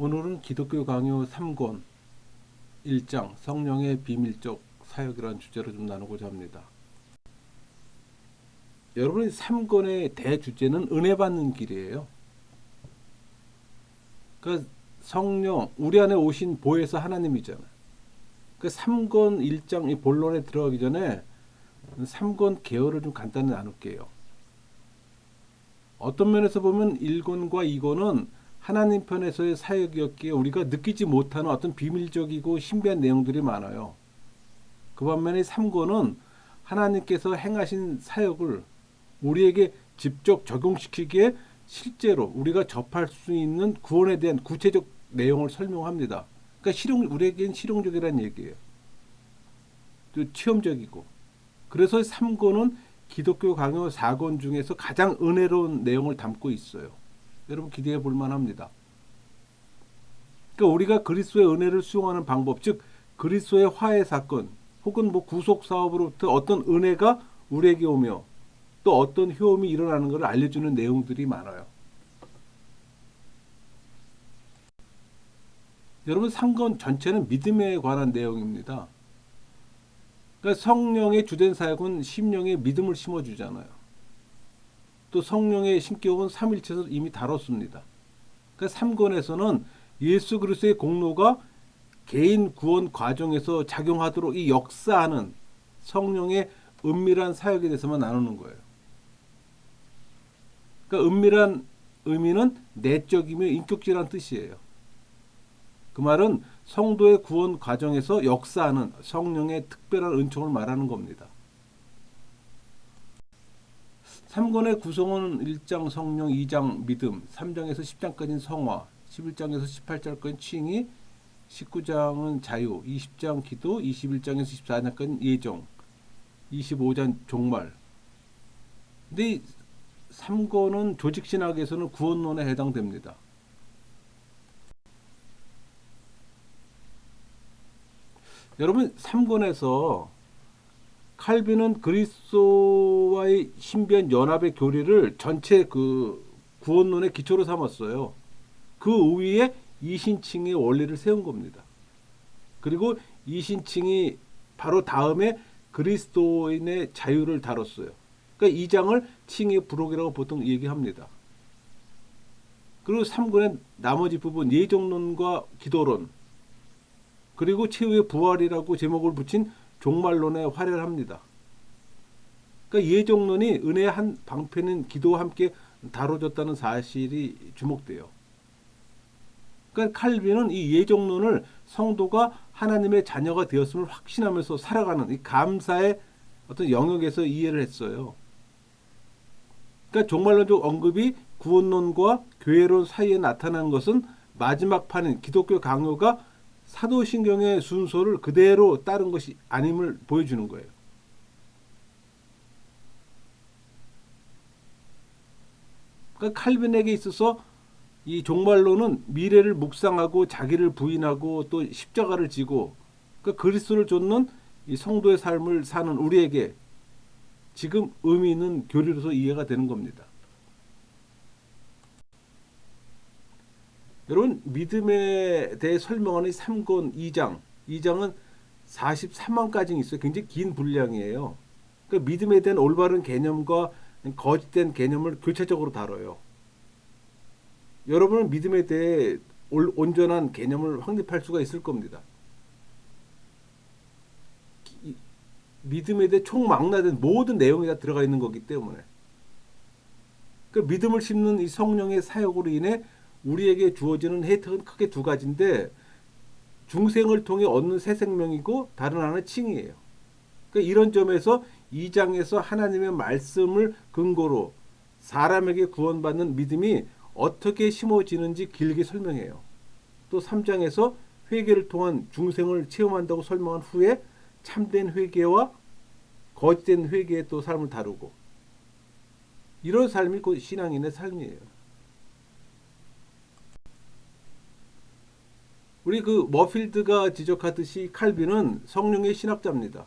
오늘은 기독교 강요 3권 1장 성령의 비밀적 사역이라는 주제로 좀 나누고자 합니다. 여러분이 3권의 대주제는 은혜 받는 길이에요. 그러니까 성령, 우리 안에 오신 보혜사 하나님이잖아요. 그 3권 1장 이 본론에 들어가기 전에 3권 개요를 좀 간단히 나눌게요. 어떤 면에서 보면 1권과 2권은 하나님 편에서의 사역이었기에 우리가 느끼지 못하는 어떤 비밀적이고 신비한 내용들이 많아요. 그 반면에 3권은 하나님께서 행하신 사역을 우리에게 직접 적용시키기에 실제로 우리가 접할 수 있는 구원에 대한 구체적 내용을 설명합니다. 그러니까 우리에겐 실용적이라는 얘기예요. 또 체험적이고. 그래서 3권은 기독교 강요 4권 중에서 가장 은혜로운 내용을 담고 있어요. 여러분 기대해 볼 만합니다. 그러니까 우리가 그리스도의 은혜를 수용하는 방법, 즉 그리스도의 화해 사건 혹은 구속 사업으로부터 어떤 은혜가 우리에게 오며 또 어떤 효험이 일어나는 것을 알려주는 내용들이 많아요. 여러분 3권 전체는 믿음에 관한 내용입니다. 그러니까 성령의 주된 사역은 심령에 믿음을 심어주잖아요. 또 성령의 신격은 삼일체에서 이미 다뤘습니다. 그러니까 3권에서는 예수 그리스도의 공로가 개인 구원 과정에서 작용하도록 이 역사하는 성령의 은밀한 사역에 대해서만 나누는 거예요. 그러니까 은밀한 의미는 내적이며 인격적이라는 뜻이에요. 그 말은 성도의 구원 과정에서 역사하는 성령의 특별한 은총을 말하는 겁니다. 3권의 구성은 1장 성령, 2장 믿음, 3장에서 10장까지는 성화, 11장에서 18장까지는 칭의, 19장은 자유, 20장 기도, 21장에서 24장까지는 예정, 25장 종말. 근데 이 3권은 조직신학에서는 구원론에 해당됩니다. 여러분 3권에서 칼빈은 그리스도와의 신비한 연합의 교리를 전체 그 구원론의 기초로 삼았어요. 그 위에 이신칭의 원리를 세운 겁니다. 그리고 이신칭이 바로 다음에 그리스도인의 자유를 다뤘어요. 그러니까 이 장을 칭의 부록이라고 보통 얘기합니다. 그리고 3권의 나머지 부분 예정론과 기도론 그리고 최후의 부활이라고 제목을 붙인 종말론에 활약합니다. 그러니까 예정론이 은혜의 한 방편인 기도와 함께 다뤄졌다는 사실이 주목돼요. 그러니까 칼빈은 이 예정론을 성도가 하나님의 자녀가 되었음을 확신하면서 살아가는 이 감사의 어떤 영역에서 이해를 했어요. 그러니까 종말론적 언급이 구원론과 교회론 사이에 나타난 것은 마지막 판인 기독교 강요가 사도신경의 순서를 그대로 따른 것이 아님을 보여주는 거예요. 그러니까 칼빈에게 있어서 이 종말론은 미래를 묵상하고 자기를 부인하고 또 십자가를 지고 그러니까 그리스도를 좇는 이 성도의 삶을 사는 우리에게 지금 의미 있는 교리로서 이해가 되는 겁니다. 여러분 믿음에 대해 설명하는 3권 2장은 43만까지 있어요. 굉장히 긴 분량이에요. 그러니까 믿음에 대한 올바른 개념과 거짓된 개념을 교체적으로 다뤄요. 여러분은 믿음에 대해 온전한 개념을 확립할 수가 있을 겁니다. 믿음에 대해 총망라된 모든 내용이 다 들어가 있는 거기 때문에 그 믿음을 심는 이 성령의 사역으로 인해 우리에게 주어지는 혜택은 크게 두 가지인데 중생을 통해 얻는 새 생명이고 다른 하나는 칭의예요. 그러니까 이런 점에서 2장에서 하나님의 말씀을 근거로 사람에게 구원받는 믿음이 어떻게 심어지는지 길게 설명해요. 또 3장에서 회개를 통한 중생을 체험한다고 설명한 후에 참된 회개와 거짓된 회개의 또 삶을 다루고 이런 삶이 곧 신앙인의 삶이에요. 우리 그 머필드가 지적하듯이 칼빈은 성령의 신학자입니다.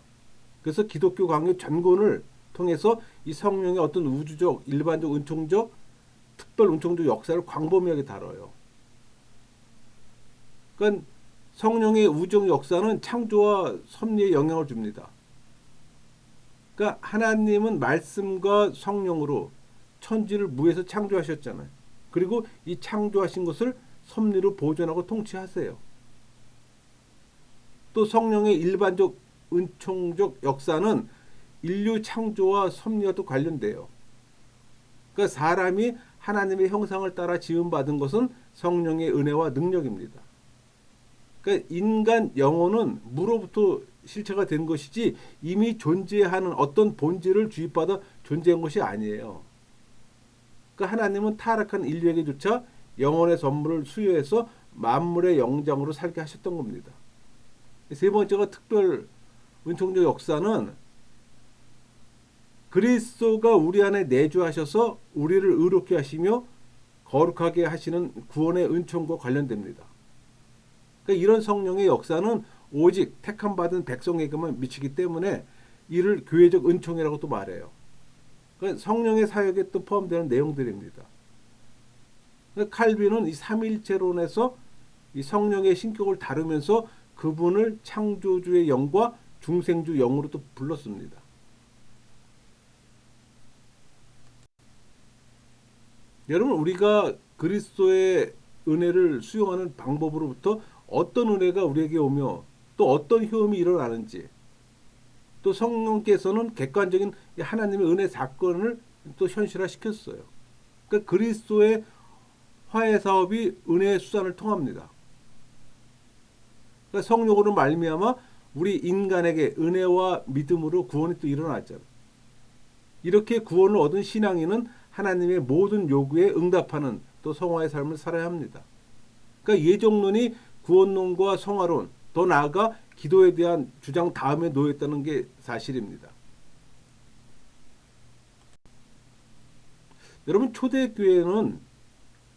그래서 기독교 강요 전권을 통해서 이 성령의 어떤 우주적, 일반적, 은총적, 특별 은총적 역사를 광범위하게 다뤄요. 그러니까 성령의 우정 역사는 창조와 섭리에 영향을 줍니다. 그러니까 하나님은 말씀과 성령으로 천지를 무에서 창조하셨잖아요. 그리고 이 창조하신 것을 섭리로 보존하고 통치하세요. 또 성령의 일반적 은총적 역사는 인류 창조와 섭리와 또 관련돼요. 그러니까 사람이 하나님의 형상을 따라 지음받은 것은 성령의 은혜와 능력입니다. 그러니까 인간 영혼은 무로부터 실체가 된 것이지 이미 존재하는 어떤 본질을 주입받아 존재한 것이 아니에요. 그러니까 하나님은 타락한 인류에게조차 영혼의 선물을 수여해서 만물의 영장으로 살게 하셨던 겁니다. 세 번째가 특별 은총적 역사는 그리스도가 우리 안에 내주하셔서 우리를 의롭게 하시며 거룩하게 하시는 구원의 은총과 관련됩니다. 그러니까 이런 성령의 역사는 오직 택함 받은 백성에게만 미치기 때문에 이를 교회적 은총이라고 또 말해요. 그러니까 성령의 사역에 또 포함되는 내용들입니다. 그러니까 칼빈은 이 삼일체론에서 이 성령의 신격을 다루면서 그분을 창조주의 영과 중생주 영으로 또 불렀습니다. 여러분, 우리가 그리스도의 은혜를 수용하는 방법으로부터 어떤 은혜가 우리에게 오며 또 어떤 효험이 일어나는지, 또 성령께서는 객관적인 하나님의 은혜 사건을 또 현실화시켰어요. 그러니까 그리스도의 화해 사업이 은혜의 수단을 통합니다. 그러니까 성령으로 말미암아 우리 인간에게 은혜와 믿음으로 구원이 또 일어났잖아요. 이렇게 구원을 얻은 신앙인은 하나님의 모든 요구에 응답하는 또 성화의 삶을 살아야 합니다. 그러니까 예정론이 구원론과 성화론, 더 나아가 기도에 대한 주장 다음에 놓였다는 게 사실입니다. 여러분, 초대교회는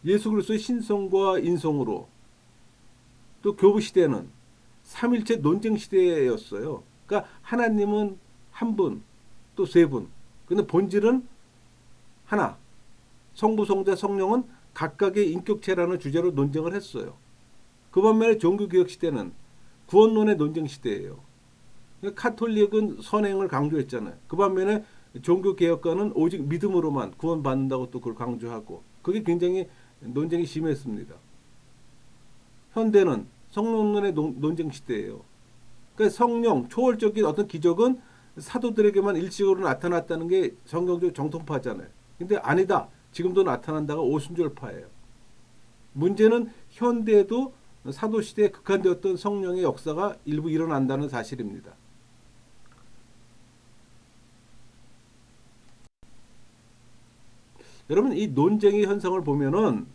예수 그리스도의 신성과 인성으로, 또 교부 시대는 삼일체 논쟁 시대였어요. 그러니까 하나님은 한 분, 또 세 분. 근데 본질은 하나. 성부, 성자, 성령은 각각의 인격체라는 주제로 논쟁을 했어요. 그 반면에 종교개혁 시대는 구원론의 논쟁 시대예요. 카톨릭은 선행을 강조했잖아요. 그 반면에 종교개혁가는 오직 믿음으로만 구원받는다고 또 그걸 강조하고, 그게 굉장히 논쟁이 심했습니다. 현대는 성령론의 논쟁 시대예요. 그러니까 성령, 초월적인 어떤 기적은 사도들에게만 일시적으로 나타났다는 게 성경적 정통파잖아요. 근데 아니다. 지금도 나타난다가 오순절파예요. 문제는 현대에도 사도시대에 극한되었던 성령의 역사가 일부 일어난다는 사실입니다. 여러분, 이 논쟁의 현상을 보면은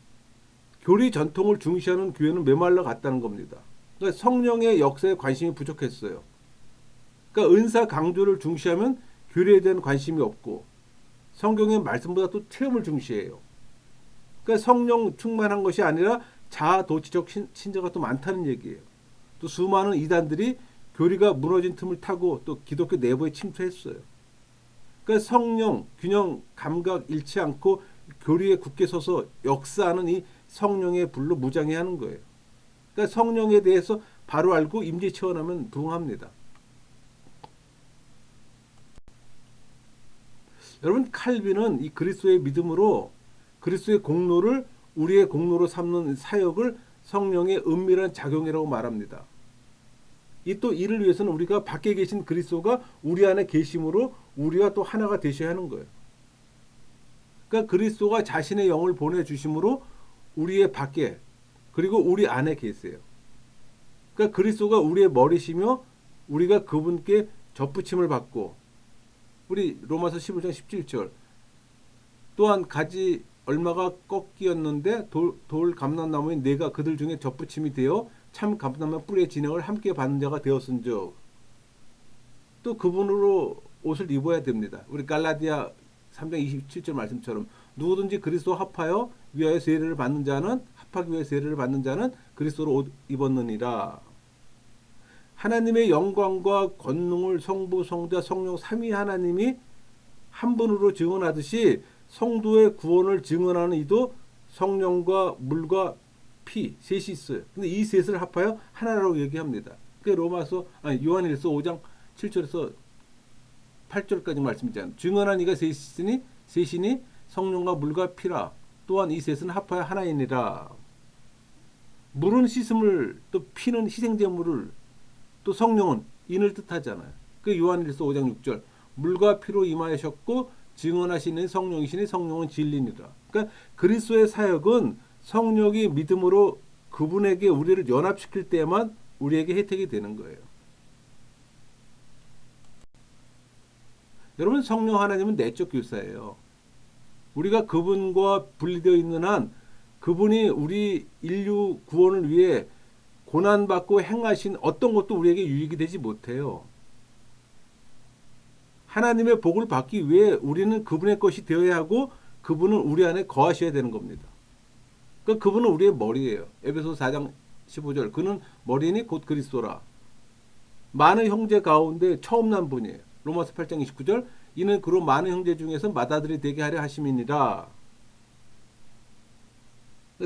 교리 전통을 중시하는 교회는 메말라 갔다는 겁니다. 그러니까 성령의 역사에 관심이 부족했어요. 그러니까 은사 강조를 중시하면 교리에 대한 관심이 없고, 성경의 말씀보다 또 체험을 중시해요. 그러니까 성령 충만한 것이 아니라 자아도취적 신자가 또 많다는 얘기예요. 또 수많은 이단들이 교리가 무너진 틈을 타고 또 기독교 내부에 침투했어요. 그러니까 성령, 균형, 감각 잃지 않고 교리에 굳게 서서 역사하는 이 성령의 불로 무장해야 하는 거예요. 그러니까 성령에 대해서 바로 알고 임재 체험하면 부응합니다. 여러분, 칼빈은 이 그리스도의 믿음으로 그리스도의 공로를 우리의 공로로 삼는 사역을 성령의 은밀한 작용이라고 말합니다. 또 이를 위해서는 우리가 밖에 계신 그리스도가 우리 안에 계심으로 우리와 또 하나가 되셔야 하는 거예요. 그러니까 그리스도가 자신의 영을 보내주심으로 우리의 밖에 그리고 우리 안에 계세요. 그러니까 그리스도가 우리의 머리시며 우리가 그분께 접붙임을 받고, 우리 로마서 15장 17절 또한 가지 얼마가 꺾이었는데 돌 감람나무인 내가 그들 중에 접붙임이 되어 참 감람나무 뿌리의 진액을 함께 받는 자가 되었은즉, 또 그분으로 옷을 입어야 됩니다. 우리 갈라디아 3장 27절 말씀처럼 누구든지 그리스도 합하여 위하여 세례를 받는 자는, 합하기 위해 세례를 받는 자는 그리스도로 옷 입었느니라. 하나님의 영광과 권능을 성부, 성자, 성령 삼위 하나님이 한 분으로 증언하듯이 성도의 구원을 증언하는 이도 성령과 물과 피, 셋이 있어요. 근데 이 셋을 합하여 하나라고 얘기합니다. 그 요한일서 5장 7절에서 8절까지 말씀이잖아요. 증언한 이가 셋이니 성령과 물과 피라. 또한 이 셋은 합하여 하나이니라. 물은 씻음을, 또 피는 희생제물을, 또 성령은 인을 뜻하잖아요. 그 요한일서 5장 6절. 물과 피로 임하셨고 증언하시는 성령이시니 성령은 진리니라. 그러니까 그리스도의 사역은 성령이 믿음으로 그분에게 우리를 연합시킬 때만 우리에게 혜택이 되는 거예요. 여러분, 성령 하나님은 내적 교사예요. 우리가 그분과 분리되어 있는 한 그분이 우리 인류 구원을 위해 고난받고 행하신 어떤 것도 우리에게 유익이 되지 못해요. 하나님의 복을 받기 위해 우리는 그분의 것이 되어야 하고 그분은 우리 안에 거하셔야 되는 겁니다. 그러니까 그분은 우리의 머리예요. 에베소 4장 15절. 그는 머리니 곧 그리스도라. 많은 형제 가운데 처음 난 분이에요. 로마서 8장 29절. 이는 그로 많은 형제 중에서 맏아들이 되게 하려 하심이니라.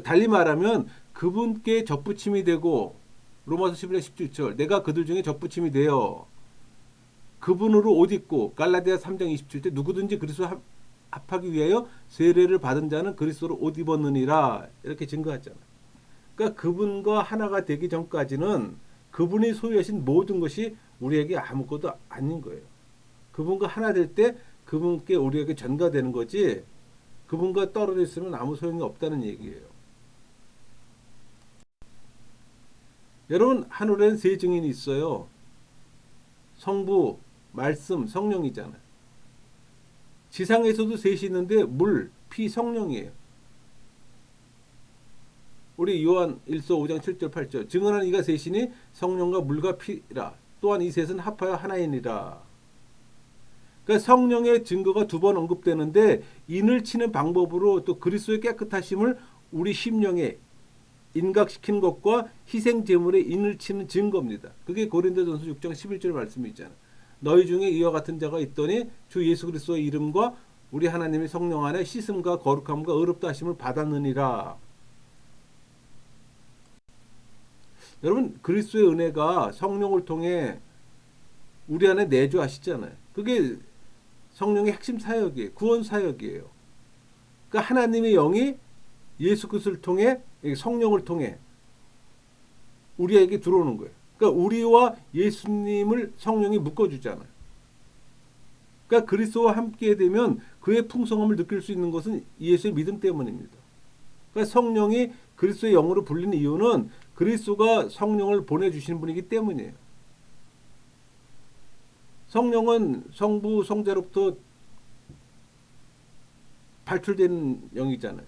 달리 말하면 그분께 접붙임이 되고 로마서 11장 17절. 내가 그들 중에 접붙임이 되어 그분으로 옷 입고 갈라디아 3장 27절. 누구든지 그리스도 합하기 위하여 세례를 받은 자는 그리스도로 옷 입었느니라. 이렇게 증거하잖아요. 그러니까 그분과 하나가 되기 전까지는 그분이 소유하신 모든 것이 우리에게 아무것도 아닌 거예요. 그분과 하나 될 때 그분께 우리에게 전가되는 거지 그분과 떨어져 있으면 아무 소용이 없다는 얘기예요. 여러분, 하늘엔 세 증인이 있어요. 성부, 말씀, 성령이잖아요. 지상에서도 셋이 있는데 물, 피, 성령이에요. 우리 요한 1서 5장 7절 8절. 증언한 이가 셋이니 성령과 물과 피라. 또한 이 셋은 합하여 하나이니라. 그러니까 성령의 증거가 두 번 언급되는데 인을 치는 방법으로 또 그리스도의 깨끗하심을 우리 심령에 인각시키는 것과 희생 제물에 인을 치는 증거입니다. 그게 고린도전서 6장 11절 말씀이 있잖아요. 너희 중에 이와 같은 자가 있더니 주 예수 그리스도의 이름과 우리 하나님의 성령 안에 씻음과 거룩함과 의롭다 하심을 받았느니라. 여러분, 그리스도의 은혜가 성령을 통해 우리 안에 내주하시잖아요. 그게 성령의 핵심 사역이에요. 구원 사역이에요. 그러니까 하나님의 영이 예수 그리스도를 통해 성령을 통해 우리에게 들어오는 거예요. 그러니까 우리와 예수님을 성령이 묶어주잖아요. 그러니까 그리스도와 함께 되면 그의 풍성함을 느낄 수 있는 것은 예수의 믿음 때문입니다. 그러니까 성령이 그리스도의 영으로 불리는 이유는 그리스도가 성령을 보내주시는 분이기 때문이에요. 성령은 성부, 성자로부터 발출된 영이잖아요.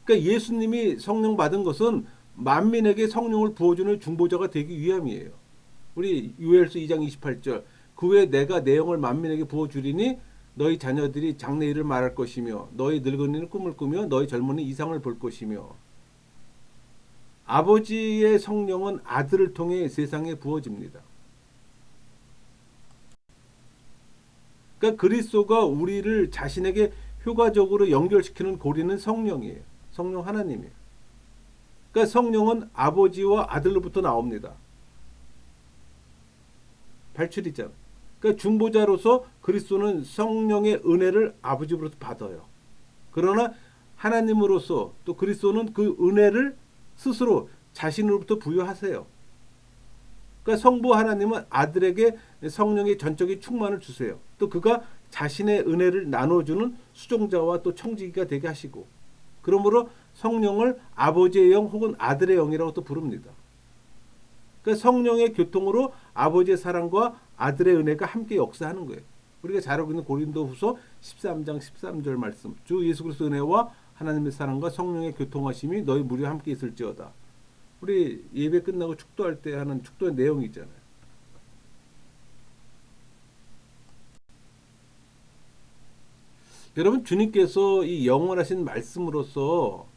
그러니까 예수님이 성령 받은 것은 만민에게 성령을 부어주는 중보자가 되기 위함이에요. 우리 요엘서 2장 28절. 그 후에 내가 내 영을 만민에게 부어주리니 너희 자녀들이 장래일을 말할 것이며 너희 늙은이는 꿈을 꾸며 너희 젊은이는 이상을 볼 것이며. 아버지의 성령은 아들을 통해 세상에 부어집니다. 그러니까 그리스도가 우리를 자신에게 효과적으로 연결시키는 고리는 성령이에요. 성령 하나님이에요. 그러니까 성령은 아버지와 아들로부터 나옵니다. 발출이잖아요. 그러니까 중보자로서 그리스도는 성령의 은혜를 아버지로부터 받아요. 그러나 하나님으로서 또 그리스도는 그 은혜를 스스로 자신으로부터 부여하세요. 그러니까 성부 하나님은 아들에게 성령의 전적인 충만을 주세요. 또 그가 자신의 은혜를 나눠주는 수종자와 또 청지기가 되게 하시고, 그러므로 성령을 아버지의 영 혹은 아들의 영이라고 또 부릅니다. 그러니까 성령의 교통으로 아버지의 사랑과 아들의 은혜가 함께 역사하는 거예요. 우리가 잘 알고 있는 고린도후서 13장 13절 말씀. 주 예수 그리스도 은혜와 하나님의 사랑과 성령의 교통하심이 너희 무리와 함께 있을지어다. 우리 예배 끝나고 축도할 때 하는 축도의 내용이 있잖아요. 여러분, 주님께서 이 영원하신 말씀으로서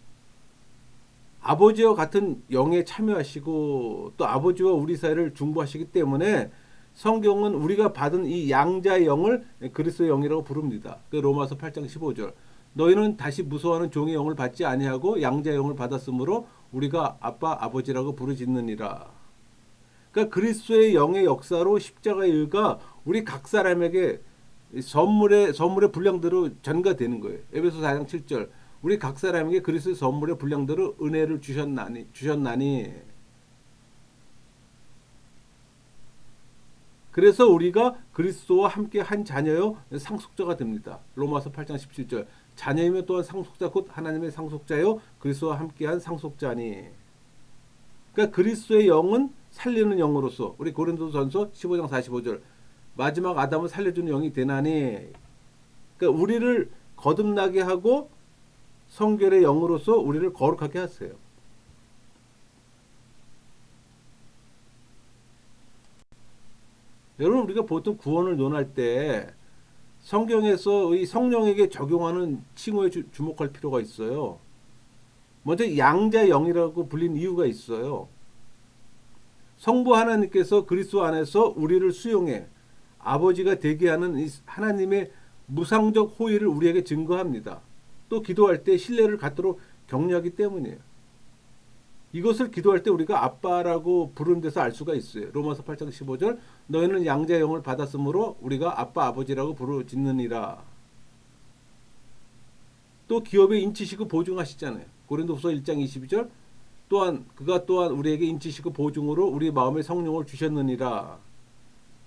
아버지와 같은 영에 참여하시고 또 아버지와 우리 사이를 중보하시기 때문에 성경은 우리가 받은 이 양자의 영을 그리스도의 영이라고 부릅니다. 그 로마서 8장 15절. 너희는 다시 무서워하는 종의 영을 받지 아니하고 양자의 영을 받았으므로 우리가 아빠 아버지라고 부르짖느니라. 그러니까 그리스도의 영의 역사로 십자가의 의가 우리 각 사람에게 선물의 분량대로 전가되는 거예요. 에베소 4장 7절. 우리 각 사람에게 그리스도의 선물의 분량대로 은혜를 주셨나니. 그래서 우리가 그리스도와 함께 한 자녀요 상속자가 됩니다. 로마서 8장 17절. 자녀이며 또한 상속자 곧 하나님의 상속자요 그리스도와 함께한 상속자니. 그러니까 그리스도의 영은 살리는 영으로서 우리 고린도전서 15장 45절. 마지막 아담을 살려주는 영이 되나니. 그러니까 우리를 거듭나게 하고 성결의 영으로서 우리를 거룩하게 하세요. 여러분 우리가 보통 구원을 논할 때 성경에서 이 성령에게 적용하는 칭호에 주목할 필요가 있어요. 먼저 양자 영이라고 불린 이유가 있어요. 성부 하나님께서 그리스도 안에서 우리를 수용해 아버지가 되게 하는 이 하나님의 무상적 호의를 우리에게 증거합니다. 또 기도할 때 신뢰를 갖도록 격려하기 때문이에요. 이것을 기도할 때 우리가 아빠라고 부르는 데서 알 수가 있어요. 로마서 8장 15절 너희는 양자의 영을 받았으므로 우리가 아빠 아버지라고 부르짖느니라. 또 기업에 인치시고 보증하시잖아요. 고린도후서 1장 22절 또한 그가 또한 우리에게 인치시고 보증으로 우리 마음에 성령을 주셨느니라.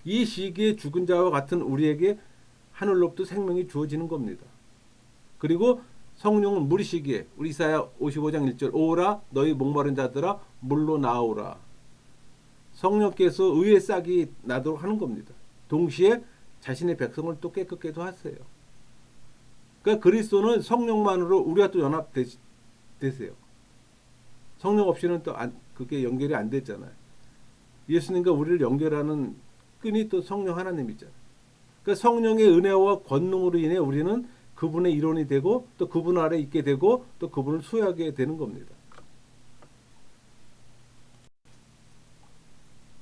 이 시기에 죽은 자와 같은 우리에게 하늘로부터 생명이 주어지는 겁니다. 그리고 성령은 무리시기에 우리 이사야 55장 1절 오라 너희 목마른 자들아 물로 나오라. 성령께서 의의 싹이 나도록 하는 겁니다. 동시에 자신의 백성을 또 깨끗게도 하세요. 그러니까 그리스도는 성령만으로 우리와 또 연합되세요. 성령 없이는 또 그게 연결이 안 됐잖아요. 예수님과 우리를 연결하는 끈이 또 성령 하나님이잖아요. 그러니까 성령의 은혜와 권능으로 인해 우리는 그분의 일원이 되고 또 그분 아래 있게 되고 또 그분을 수여하게 되는 겁니다.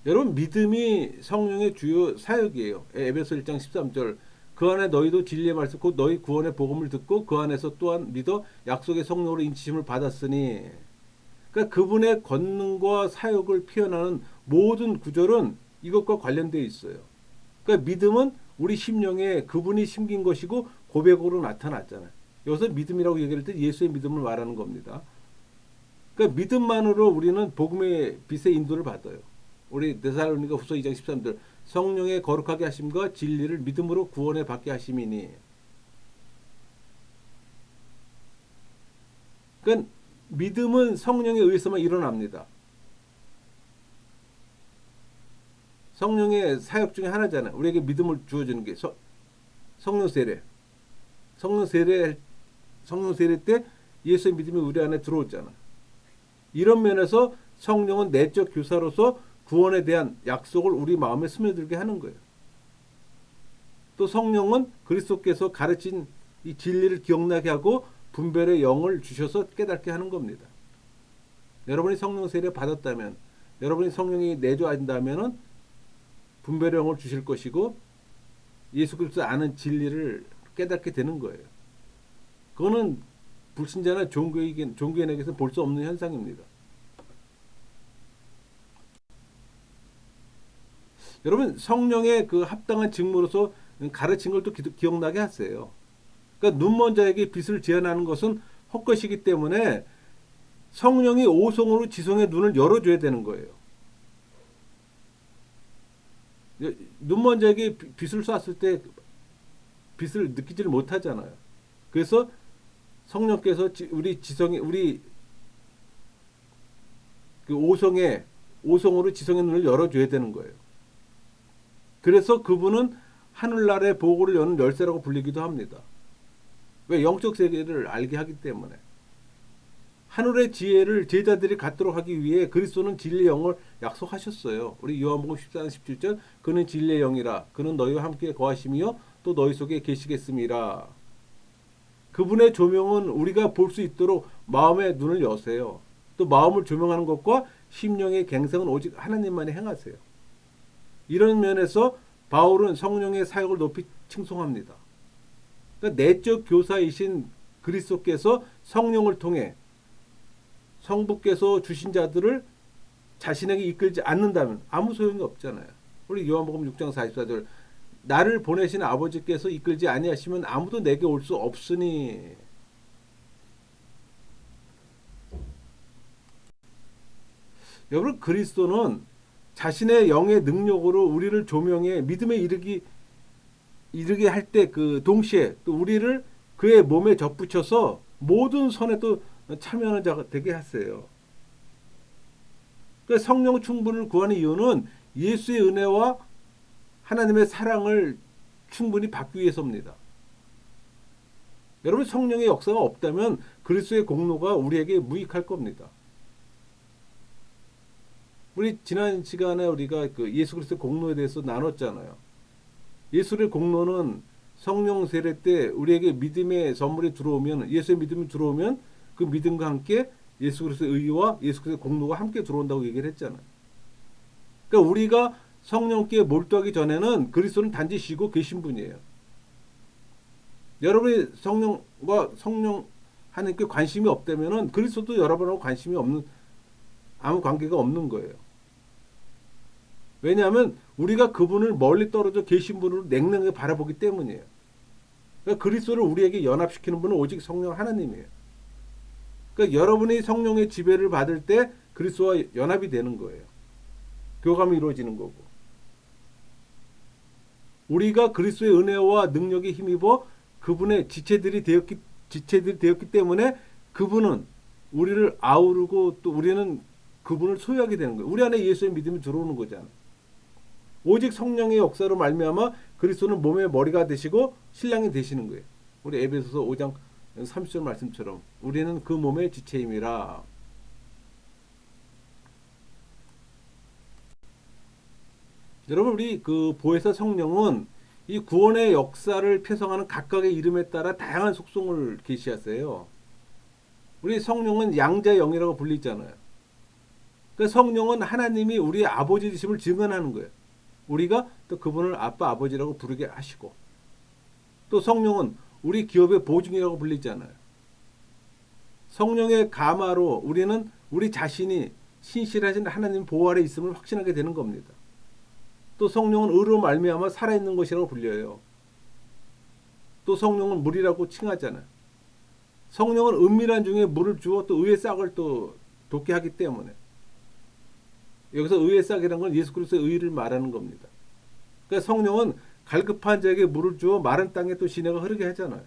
여러분 믿음이 성령의 주요 사역이에요. 에베소 1장 13절 그 안에 너희도 진리의 말씀 곧 너희 구원의 복음을 듣고 그 안에서 또한 믿어 약속의 성령으로 인치심을 받았으니. 그러니까 그분의 권능과 사역을 표현하는 모든 구절은 이것과 관련되어 있어요. 그러니까 믿음은 우리 심령에 그분이 심긴 것이고 고백으로 나타났잖아요. 여기서 믿음이라고 얘기할 때 예수의 믿음을 말하는 겁니다. 그러니까 믿음만으로 우리는 복음의 빛의 인도를 받아요. 우리 데살로니가 후서 2장 13절 성령의 거룩하게 하심과 진리를 믿음으로 구원에 받게 하심이니. 그러니까 믿음은 성령에 의해서만 일어납니다. 성령의 사역 중에 하나잖아요. 우리에게 믿음을 주어주는 게 성령 세례. 성령 세례 때 예수의 믿음이 우리 안에 들어오잖아. 이런 면에서 성령은 내적 교사로서 구원에 대한 약속을 우리 마음에 스며들게 하는 거예요. 또 성령은 그리스도께서 가르친 이 진리를 기억나게 하고 분별의 영을 주셔서 깨닫게 하는 겁니다. 여러분이 성령 세례 받았다면, 여러분이 성령이 내주한다면은 분별의 영을 주실 것이고 예수 그리스도 아는 진리를 깨닫게 되는 거예요. 그거는 불신자나 종교인에게서 볼 수 없는 현상입니다. 여러분 성령의 그 합당한 직무로서 가르친 걸 또 기억나게 하세요. 그러니까 눈먼 자에게 빛을 제안하는 것은 헛것이기 때문에 성령이 오성으로 지성의 눈을 열어줘야 되는 거예요. 눈먼 자에게 빛을 쐈을 때 빛을 느끼지를 못하잖아요. 그래서 성령께서 우리 그 오성으로 지성의 눈을 열어줘야 되는 거예요. 그래서 그분은 하늘나라의 보고를 여는 열쇠라고 불리기도 합니다. 왜? 영적 세계를 알게 하기 때문에. 하늘의 지혜를 제자들이 갖도록 하기 위해 그리스도는 진리의 영을 약속하셨어요. 우리 요한복음 14장 17절 그는 진리의 영이라 그는 너희와 함께 거하심이요 또 너희 속에 계시겠음이라. 그분의 조명은 우리가 볼 수 있도록 마음의 눈을 여세요. 또 마음을 조명하는 것과 심령의 갱생은 오직 하나님만이 행하세요. 이런 면에서 바울은 성령의 사역을 높이 칭송합니다. 그러니까 내적 교사이신 그리스도께서 성령을 통해 성부께서 주신 자들을 자신에게 이끌지 않는다면 아무 소용이 없잖아요. 우리 요한복음 6장 44절 나를 보내신 아버지께서 이끌지 아니하시면 아무도 내게 올 수 없으니. 여러분, 그리스도는 자신의 영의 능력으로 우리를 조명해 믿음에 이르게 할 때 그 동시에 또 우리를 그의 몸에 접붙여서 모든 선에 또 참여하는 자가 되게 하세요. 그러니까 성령 충분을 구하는 이유는 예수의 은혜와 하나님의 사랑을 충분히 받기 위해서입니다. 여러분, 성령의 역사가 없다면 그리스도의 공로가 우리에게 무익할 겁니다. 우리 지난 시간에 우리가 그 예수 그리스도의 공로에 대해서 나눴잖아요. 예수의 공로는 성령 세례 때 우리에게 믿음의 선물이 들어오면, 예수의 믿음이 들어오면 그 믿음과 함께 예수 그리스도의 의와 예수 그리스도의 공로가 함께 들어온다고 얘기를 했잖아요. 그러니까 우리가 성령께 몰두하기 전에는 그리스도는 단지 쉬고 계신 분이에요. 여러분이 성령과 성령 하나님께 관심이 없다면은 그리스도도 여러분하고 관심이 없는, 아무 관계가 없는 거예요. 왜냐하면 우리가 그분을 멀리 떨어져 계신 분으로 냉랭하게 바라보기 때문이에요. 그러니까 그리스도를 우리에게 연합시키는 분은 오직 성령 하나님이에요. 그러니까 여러분이 성령의 지배를 받을 때 그리스도와 연합이 되는 거예요. 교감이 이루어지는 거고. 우리가 그리스도의 은혜와 능력에 힘입어 그분의 지체들이 되었기 때문에 그분은 우리를 아우르고 또 우리는 그분을 소유하게 되는 거예요. 우리 안에 예수의 믿음이 들어오는 거잖아요. 오직 성령의 역사로 말미암아 그리스도는 몸의 머리가 되시고 신랑이 되시는 거예요. 우리 에베소서 5장 30절 말씀처럼 우리는 그 몸의 지체임이라. 여러분, 우리 그 보혜사 성령은 이 구원의 역사를 표성하는 각각의 이름에 따라 다양한 속성을 계시하세요. 우리 성령은 양자의 영이라고 불리잖아요. 그 성령은 하나님이 우리의 아버지 되심을 증언하는 거예요. 우리가 또 그분을 아빠 아버지라고 부르게 하시고, 또 성령은 우리 기업의 보증이라고 불리잖아요. 성령의 가마로 우리는 우리 자신이 신실하신 하나님 보호 아래 있음을 확신하게 되는 겁니다. 또 성령은 의로 말미암아 살아있는 것이라고 불려요. 또 성령은 물이라고 칭하잖아요. 성령은 은밀한 중에 물을 주어 또 의의 싹을 또 돋게 하기 때문에, 여기서 의의 싹이라는 건 예수 그리스도의 의를 말하는 겁니다. 그러니까 성령은 갈급한 자에게 물을 주어 마른 땅에 또 시내가 흐르게 하잖아요.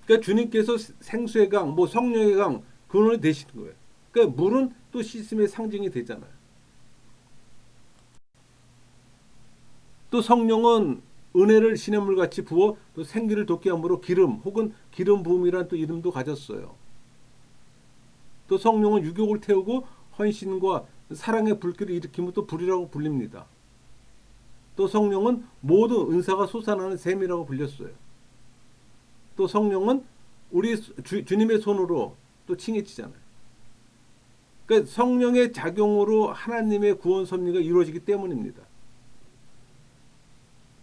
그러니까 주님께서 생수의 강, 성령의 강, 근원이 되시는 거예요. 그러니까 물은 또 씻음의 상징이 되잖아요. 또 성령은 은혜를 시냇물 같이 부어 또 생기를 돋게 함으로 기름 혹은 기름 부음이라는 또 이름도 가졌어요. 또 성령은 유욕을 태우고 헌신과 사랑의 불길을 일으키면 또 불이라고 불립니다. 또 성령은 모든 은사가 솟아나는 샘이라고 불렸어요. 또 성령은 우리 주님의 손으로 또 칭해지잖아요. 그러니까 성령의 작용으로 하나님의 구원 섭리가 이루어지기 때문입니다.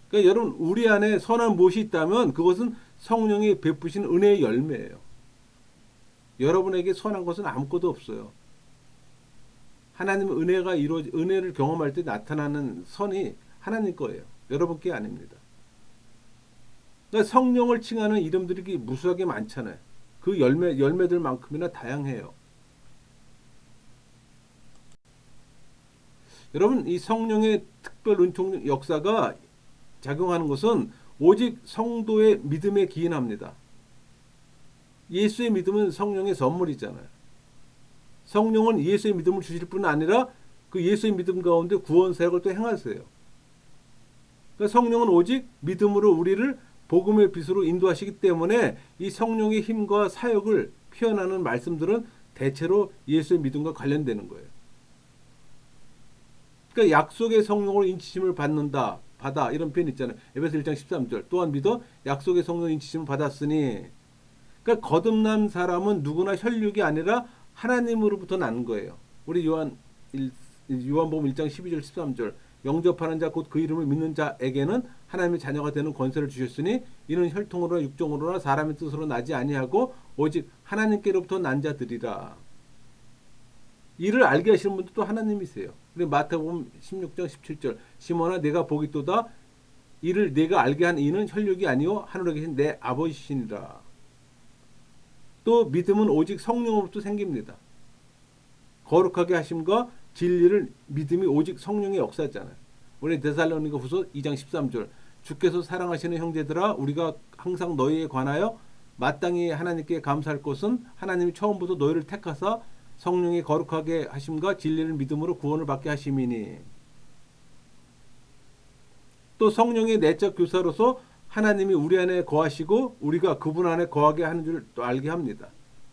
그러니까 여러분, 우리 안에 선한 무엇이 있다면 그것은 성령이 베푸신 은혜의 열매예요. 여러분에게 선한 것은 아무것도 없어요. 하나님의 은혜를 경험할 때 나타나는 선이 하나님 거예요. 여러분께 아닙니다. 그러니까 성령을 칭하는 이름들이 무수하게 많잖아요. 그 열매들만큼이나 다양해요. 여러분, 이 성령의 특별 은총 역사가 작용하는 것은 오직 성도의 믿음에 기인합니다. 예수의 믿음은 성령의 선물이잖아요. 성령은 예수의 믿음을 주실 뿐 아니라 그 예수의 믿음 가운데 구원 사역을 또 행하세요. 그러니까 성령은 오직 믿음으로 우리를 복음의 빛으로 인도하시기 때문에 이 성령의 힘과 사역을 표현하는 말씀들은 대체로 예수의 믿음과 관련되는 거예요. 그러니까 약속의 성령으로 인치심을 받아 이런 표현 있잖아요. 에베소 1장 13절 또한 믿어 약속의 성령 인치심을 받았으니, 그러니까 거듭난 사람은 누구나 혈육이 아니라 하나님으로부터 난 거예요. 우리 요한복음 1장 12절 13절 영접하는 자 곧 그 이름을 믿는 자에게는 하나님의 자녀가 되는 권세를 주셨으니 이는 혈통으로나 육종으로나 사람의 뜻으로 나지 아니하고 오직 하나님께로부터 난 자들이라. 이를 알게 하시는 분도 또 하나님이세요. 우리 마태복음 16장 17절 시몬아 내가 복이 또다 이를 내가 알게 한 이는 혈육이 아니요 하늘에 계신 내 아버지시니라. 또 믿음은 오직 성령으로부터 생깁니다. 거룩하게 하심과 진리를 믿음이 오직 성령의 역사잖아요. 우리 데살로니가 후서 2장 13절 주께서 사랑하시는 형제들아 우리가 항상 너희에 관하여 마땅히 하나님께 감사할 것은 하나님이 처음부터 너희를 택하사 성령의 거룩하게 하심과 진리를 믿음으로 구원을 받게 하심이니. 또 성령의 내적 교사로서 하나님이 우리 안에 거하시고 우리가 그분 안에 거하게 하는 줄 또 알게 합니다.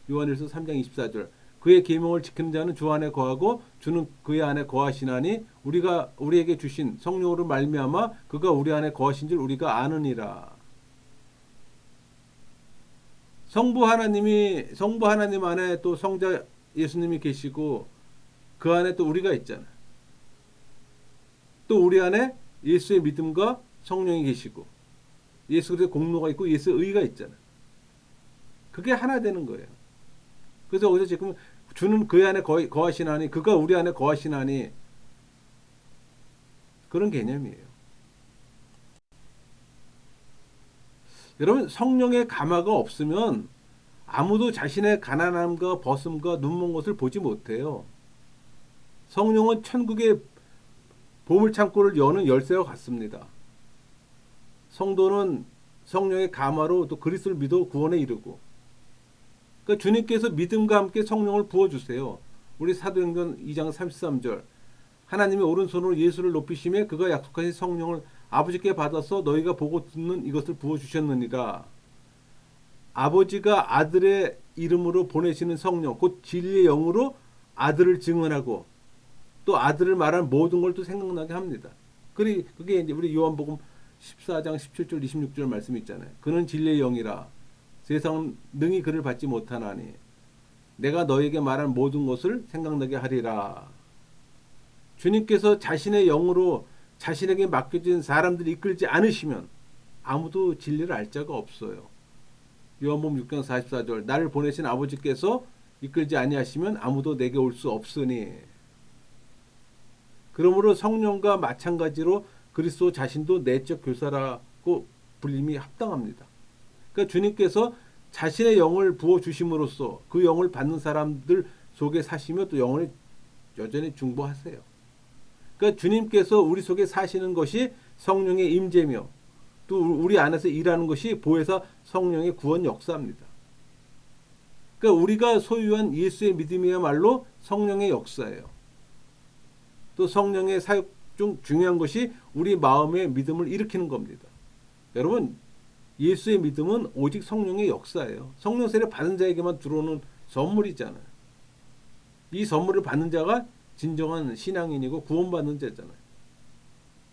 요한일서 3장 24절 그의 계명을 지키는 자는 주 안에 거하고 주는 그의 안에 거하시나니 우리가 우리에게 주신 성령으로 말미암아 그가 우리 안에 거하신 줄 우리가 아느니라. 성부 하나님 안에 또 성자 예수님이 계시고 그 안에 또 우리가 있잖아요. 또 우리 안에 예수의 믿음과 성령이 계시고 예수 그리스도의 공로가 있고 예수의 의가 있잖아요. 그게 하나 되는 거예요. 그래서 어디서 지금 주는 그의 안에 거하시나니 그가 우리 안에 거하시나니 그런 개념이에요. 여러분 성령의 감화가 없으면 아무도 자신의 가난함과 벗음과 눈먼 것을 보지 못해요. 성령은 천국의 보물창고를 여는 열쇠와 같습니다. 성도는 성령의 감화로 또 그리스도를 믿어 구원에 이르고 그러니까 주님께서 믿음과 함께 성령을 부어주세요. 우리 사도행전 2장 33절 하나님의 오른손으로 예수를 높이심에 그가 약속하신 성령을 아버지께 받아서 너희가 보고 듣는 이것을 부어주셨느니라. 아버지가 아들의 이름으로 보내시는 성령 곧 진리의 영으로 아들을 증언하고 또 아들을 말한 모든 걸 또 생각나게 합니다. 그게 이제 우리 요한복음 14장 17절 26절 말씀이 있잖아요. 그는 진리의 영이라 세상은 능히 그를 받지 못하나니 내가 너에게 말한 모든 것을 생각나게 하리라. 주님께서 자신의 영으로 자신에게 맡겨진 사람들이 이끌지 않으시면 아무도 진리를 알 자가 없어요. 요한복음 6장 44절 나를 보내신 아버지께서 이끌지 아니하시면 아무도 내게 올 수 없으니. 그러므로 성령과 마찬가지로 그리스도 자신도 내적 교사라고 불림이 합당합니다. 그러니까 주님께서 자신의 영을 부어주심으로써 그 영을 받는 사람들 속에 사시며 또 영을 여전히 중보하세요. 그러니까 주님께서 우리 속에 사시는 것이 성령의 임재며 또 우리 안에서 일하는 것이 보혜사 성령의 구원 역사입니다. 그러니까 우리가 소유한 예수의 믿음이야말로 성령의 역사예요. 또 성령의 사역 중 중요한 것이 우리 마음의 믿음을 일으키는 겁니다. 여러분 예수의 믿음은 오직 성령의 역사예요. 성령 세례 받은 자에게만 들어오는 선물이잖아요. 이 선물을 받는 자가 진정한 신앙인이고 구원받는 자잖아요.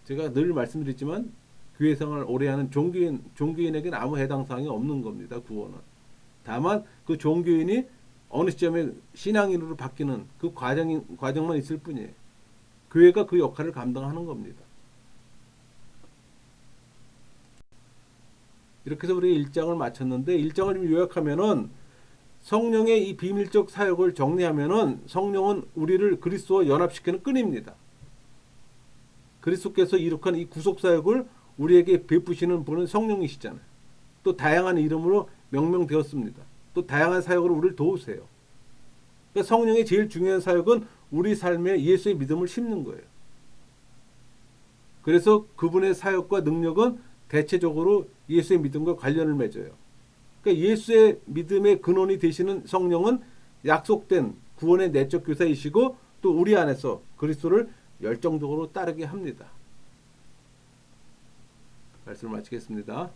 제가 늘 말씀드리지만 교회 생활을 오래 하는 종교인에게는 아무 해당 사항이 없는 겁니다. 구원은. 다만 그 종교인이 어느 시점에 신앙인으로 바뀌는 그 과정만 있을 뿐이에요. 교회가 그 역할을 감당하는 겁니다. 이렇게 해서 우리 1장을 마쳤는데 1장을 좀 요약하면은 성령의 이 비밀적 사역을 정리하면은 성령은 우리를 그리스도와 연합시키는 끈입니다. 그리스도께서 이룩한 이 구속 사역을 우리에게 베푸시는 분은 성령이시잖아요. 또 다양한 이름으로 명명되었습니다. 또 다양한 사역으로 우리를 도우세요. 그러니까 성령의 제일 중요한 사역은 우리 삶에 예수의 믿음을 심는 거예요. 그래서 그분의 사역과 능력은 대체적으로 예수의 믿음과 관련을 맺어요. 그러니까 예수의 믿음의 근원이 되시는 성령은 약속된 구원의 내적 교사이시고 또 우리 안에서 그리스도를 열정적으로 따르게 합니다. 말씀을 마치겠습니다.